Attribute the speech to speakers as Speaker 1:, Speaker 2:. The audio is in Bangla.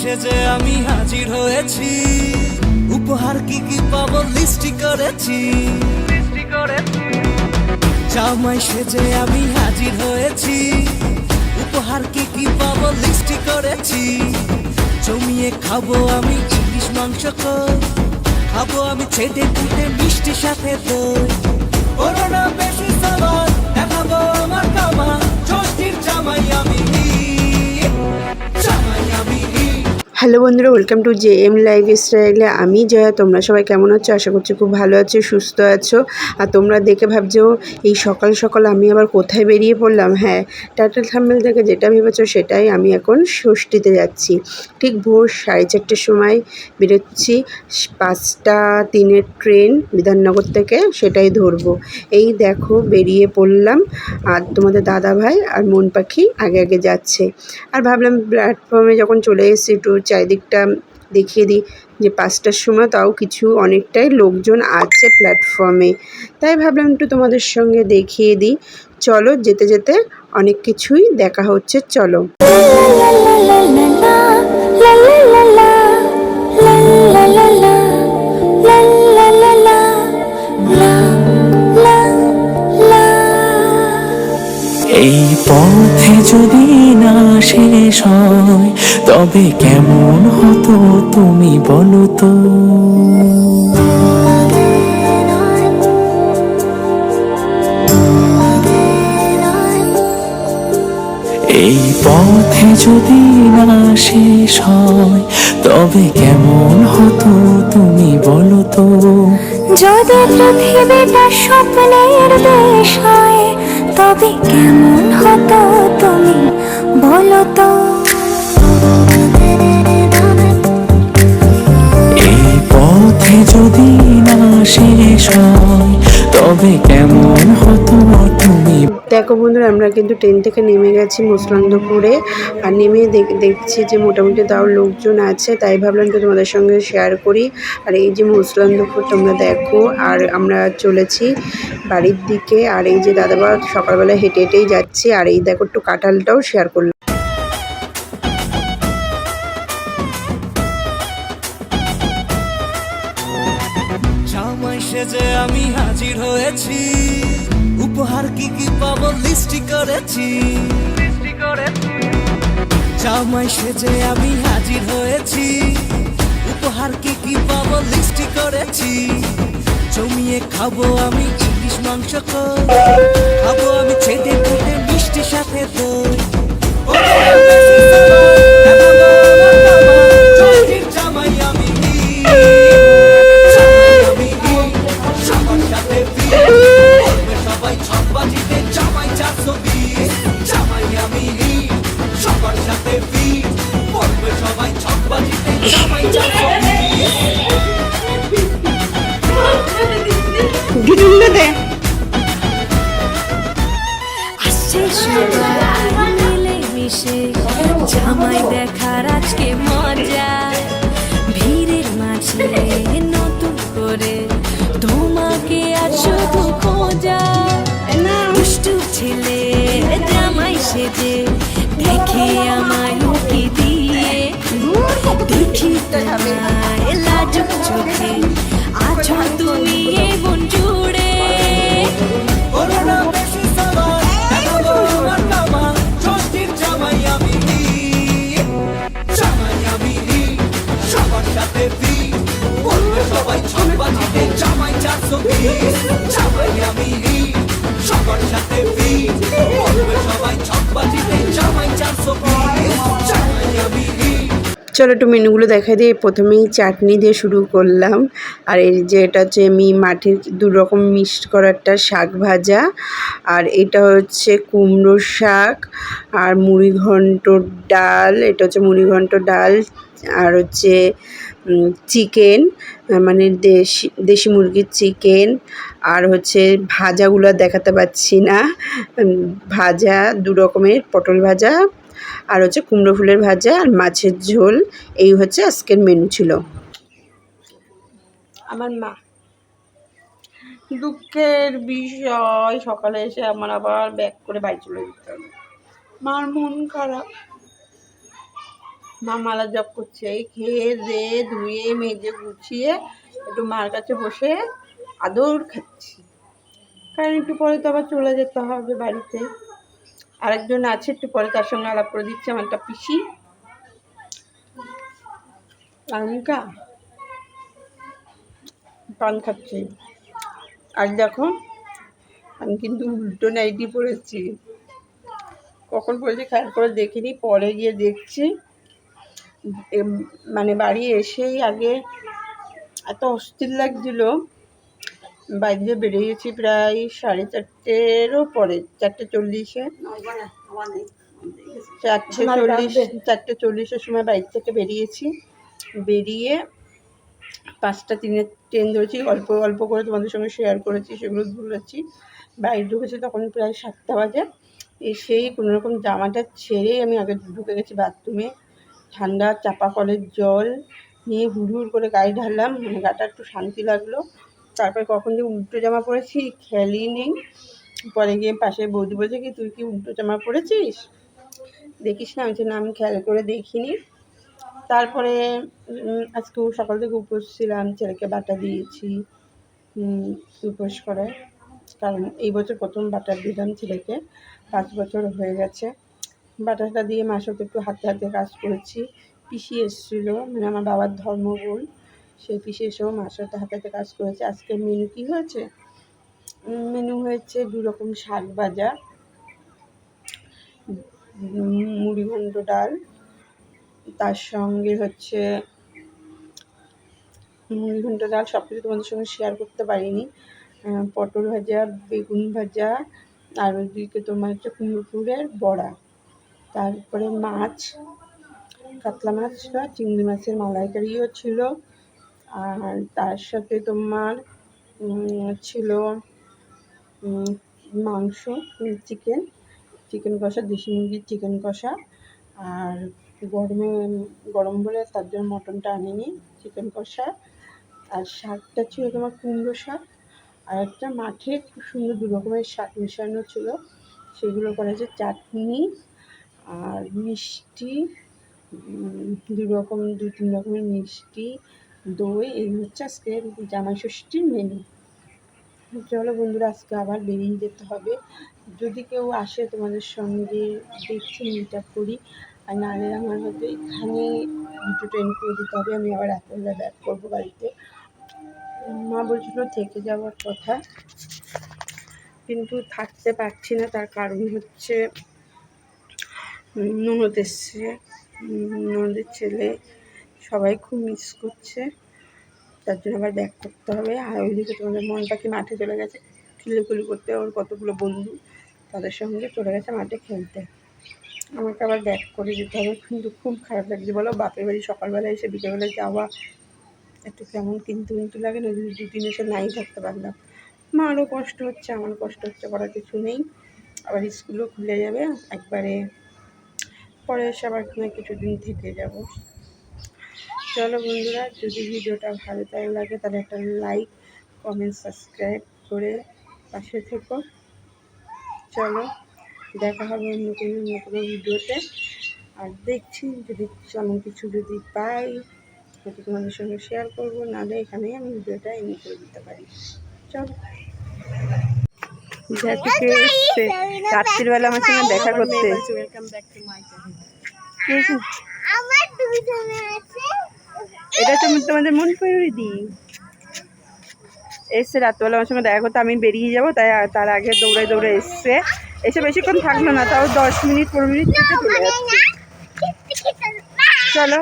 Speaker 1: সেজে আমি হাজির হয়েছি, উপহার কি কি পাবো লিস্টি করেছি। জামাই সেজে আমি হাজির হয়েছি, উপহার কি কি পাবো লিস্টি করেছি। জমিয়ে খাবো আমি ইলিশ মাংস কই, খাবো আমি ছেটে পুটে মিষ্টি সাথে দই। করোনা বেশি সাবার দেখাবো আমার কামা, ষষ্ঠীর জামাই আমি, জামাই আমি।
Speaker 2: হ্যালো বন্ধুরা, ওয়েলকাম টু JM লাইফস্টাইলে। আমি জয়া। তোমরা সবাই কেমন আছো? আশা করছি খুব ভালো আছো, সুস্থ আছো। আর তোমরা দেখে ভাবছো এই সকাল সকাল আমি আবার কোথায় বেরিয়ে পড়লাম। হ্যাঁ, টাইটেল থাম্বনেল থেকে যেটা ভেবেছো সেটাই, আমি এখন ষষ্ঠীতে যাচ্ছি। ঠিক ভোর 4:30টার সময় বেরোচ্ছি, 5:03-এর ট্রেন বিধাননগর থেকে, সেটাই ধরবো। এই দেখো বেরিয়ে পড়লাম, আর তোমাদের দাদা ভাই আর মন পাখি আগে আগে যাচ্ছে। আর ভাবলাম প্ল্যাটফর্মে যখন চলে এসেছি একটু চারিদিকটা দেখিয়ে দিই, যে 5টার সময় তাও কিছু অনেকটাই লোকজন আছে প্ল্যাটফর্মে, তাই ভাবলাম একটু তোমাদের সঙ্গে দেখিয়ে দিই। চলো, যেতে যেতে অনেক কিছুই দেখা হচ্ছে, চলো।
Speaker 1: এই পথে যদি না শেষ হয় তবে কেমন হতো তুমি বলো তো। এই পথে যদি না শেষ হয় তবে কেমন হতো তুমি বলো তো।
Speaker 3: যদি পৃথিবীটা স্বপ্নের দেশ হয় তবে কেমন হতো তুমি বলো তো।
Speaker 1: এই পথে যদি না শেষ হয় তবে কেমন হতো তুমি।
Speaker 2: দেখো বন্ধুরা, আমরা কিন্তু ট্রেন থেকে নেমে গেছি মুসলন্দপুরে। আর নেমে দেখছি যে মোটামুটি তাও লোকজন আছে, তাই ভাবলাম তো তোমাদের সঙ্গে শেয়ার করি। আর এই যে মুসলন্দপুর তোমরা দেখো, আর আমরা চলেছি বাড়ির দিকে। আর এই যে দাদাবা সকালবেলা হেঁটে হেঁটেই যাচ্ছি। আর এই দেখো একটু কাঁঠালটাও শেয়ার করলাম।
Speaker 1: জামাই সেজে আমি হাজির হয়েছি, উপহার কি কি পাবো লিস্টি করেছি। জামাই সেজে আমি হাজির হয়েছি, উপহার কি কি পাবো লিস্টি করেছি। জমিয়ে খাবো আমি ইলিশ মাংস কই, খাবো আমি ছেটে পুটে মিষ্টি সাথে দই। জামাই আমি, সবাই ছকবাজিতে জামাই 420, জামাই আমি সবার সাথে ফিট, পড়বে সবাই ছকবাজিতে জামাই 420।
Speaker 3: আসছে সবাই মিলে মিশে জামাই দেখার আজকে মজা, ভিড়ের মাঝে নতুন করে তোমাকে আজ শুধু খোঁজা। দুষ্টু ছেলে জামাই সেজে দেখে আমায় উকি দিয়ে, দেখি তোমায় লাজুক চোখে আছো তুমি এ মন জুড়ে।
Speaker 1: করোনা বেশি সাবার দেখাবো আমার কামা, ষষ্ঠীর জামাই আমি, জামাই আমি সবার সাথে ফিট, পড়বে সবাই ছকবাজিতে জামাই 420, জামাই আমি সবার সাথে ফিট, পড়বে সবাই ছকবাজিতে জামাই 420, জামাই আমি।
Speaker 2: চলো একটু মেনুগুলো দেখাই দিয়ে। প্রথমেই চাটনি দিয়ে শুরু করলাম। আর এই যে এটা হচ্ছে মাটির 2 রকম মিক্সড করা একটা শাক ভাজা। আর এটা হচ্ছে কুমড়ো শাক আর মুড়িঘণ্টর ডাল। এটা হচ্ছে মুড়িঘণ্ট ডাল। আর হচ্ছে চিকেন, মানে দেশি মুরগির চিকেন। আর হচ্ছে ভাজাগুলো দেখাতে পাচ্ছি না, ভাজা 2 রকমের, পটল ভাজা আর হচ্ছে কুমড়ো ফুলের ভাজা আর মাছের ঝোল। এই হচ্ছে আজকের মেনু ছিল।
Speaker 4: আমার মা, দুঃখের বিষয় সকালে এসে আমার আবার ব্যাক করে বাড়ি চলে যেতে হবে। মার মন খারাপ। মা মালা জপ করছে। এই খেয়ে দিয়ে ধুয়ে মেজে গুছিয়ে একটু মার কাছে বসে আদর খাচ্ছি, কারণ একটু পরে তো আবার চলে যেতে হবে বাড়িতে। আরেকজন আছে, একটু পরে তার সঙ্গে আলাপ করে দিচ্ছে, আমার একটা পিসি আমিকা পান খাচ্ছি। আর দেখো আমি কিন্তু উল্টো নাইটি পরেছি, কখন পরেছি খেয়াল করে দেখিনি, পরে গিয়ে দেখছি। মানে বাড়ি এসেই আগে এত অস্থির লাগছিল, বাইরে দিয়ে বেরিয়েছি প্রায় 4:30-ও পরে, 4:40-এ, 4:40-এর সময় বাইরে থেকে বেরিয়েছি। বেরিয়ে 5:03 ট্রেন ধরেছি, অল্প অল্প করে তোমাদের সঙ্গে শেয়ার করেছি, সেগুলো বলেছি। বাইরে ঢুকেছি তখন প্রায় 7টা বাজে। এসেই কোনোরকম জামাটা ছেড়েই আমি আগে ঢুকে গেছি বাথরুমে। ঠান্ডা চাপা কলের জল নিয়ে হুড় করে গায়ে ঢাললাম, মানে গাটা একটু শান্তি লাগলো। তারপরে কখন যে উল্টো জামা পরেছি খেয়ালই নেই। পরে গিয়ে পাশে বৌদি বলছে কি তুই কি উল্টো জামা পরেছিস, দেখিস না? আমি না, আমি খেয়াল করে দেখিনি। তারপরে আজকে সকাল থেকে উপোস ছিলাম, ছেলেকে বাটা দিয়েছি উপোস করে, কারণ এই বছর প্রথম বাটার দিলাম ছেলেকে, 5 বছর হয়ে গেছে। বাটাটা দিয়ে মার সাথে একটু হাতে হাতে কাজ করেছি। পিসি এসেছিলো, মানে আমার বাবার ধর্মবোন, সেই পিসি এসেও মার সাথে হাতে হাতে কাজ করেছে। আজকে মেনু কী হয়েছে? মেনু হয়েছে 2 রকম শাক ভাজা, মুড়ি ঘন্ট ডাল, তার সঙ্গে হচ্ছে মুড়ি ঘন্ট ডাল। সব কিছু তোমাদের সঙ্গে শেয়ার করতে পারিনি। পটল ভাজা, বেগুন ভাজা, আর ওইদিকে তোমার হচ্ছে কুমড়োর বড়া, তারপরে মাছ, কাতলা মাছটা, চিংড়ি মাছের মালাইকারিও ছিল, আর তার সাথে তোমার ছিল মাংস, চিকেন কষা, দেশি মুরগির চিকেন কষা। আর গরম বলে তার জন্য মটনটা আনিনি, চিকেন কষা। আর শাকটা ছিল তোমার কুমড়ো শাক, আর একটা মাঠে খুব সুন্দর 2 রকমের শাক মেশানো ছিল, সেগুলো করেছে। চাটনি আর মিষ্টি, 2-3 রকমের মিষ্টি, দই। এই হচ্ছে আজকে জামাই ষষ্ঠীর মেনু। চলো বন্ধুরা, আজকে আবার বেরিয়ে যেতে হবে। যদি কেউ আসে তোমাদের সঙ্গে দেখছি মিট আপ করি, আর নাহলে আমার হয়তো এখানে দুটো ট্রেন করে দিতে হবে। আমি আবার রাত্রেবেলা ব্যাক করবো বাড়িতে। মা বলছিল থেকে যাওয়ার কথা, কিন্তু থাকতে পারছি না। তার কারণ হচ্ছে ননদ এসছে, ননদের ছেলে, সবাই খুব মিস করছে, তার জন্য আবার ব্যাক করতে হবে। আর ওইদিকে তোমাদের মন পাখি মাঠে চলে গেছে খিল্লিখুলি করতে, ওর কতগুলো বন্ধু তাদের সঙ্গে চলে গেছে মাঠে খেলতে। আমাকে আবার ব্যাক করে যেতে হবে, কিন্তু খুব খারাপ লাগছে বলো। বাপের বাড়ি সকালবেলা এসে বিকেলবেলা যাওয়া একটু কেমন কিন্তু লাগে না, যদি 2 দিন এসে নাই থাকতে পারলাম। মারও কষ্ট হচ্ছে, আমার কষ্ট হচ্ছে, করার কিছু নেই। আবার স্কুলও খুলে যাবে একবারে, পরে এসে আবার কিছুদিন থেকে যাব। চলো বন্ধুরা, যদি ভিডিওটা ভালো লাগে তাহলে একটা লাইক, কমেন্ট, সাবস্ক্রাইব করে পাশে থেকো। চলো দেখা হবে অন্য কোনো ভিডিওতে। আর দেখছি যদি তেমন কিছু যদি পাই হয়তো তোমাদের সঙ্গে শেয়ার করবো, নাহলে এখানেই আমি ভিডিওটা এন্ড করে দিতে পারি। চলো, রাত্রিবেলা আমার সঙ্গে দেখা করতে এটা তোমাদের মন পড়ে দিই এসছে রাত্রিবেলা আমার সঙ্গে দেখা করতে। আমি বেরিয়ে যাবো, তাই তার আগে দৌড়ে এসছে। এসে বেশিক্ষণ থাকলো না, তাও 10 মিনিট 15 মিনিট থেকে চলে যাচ্ছে। চলো।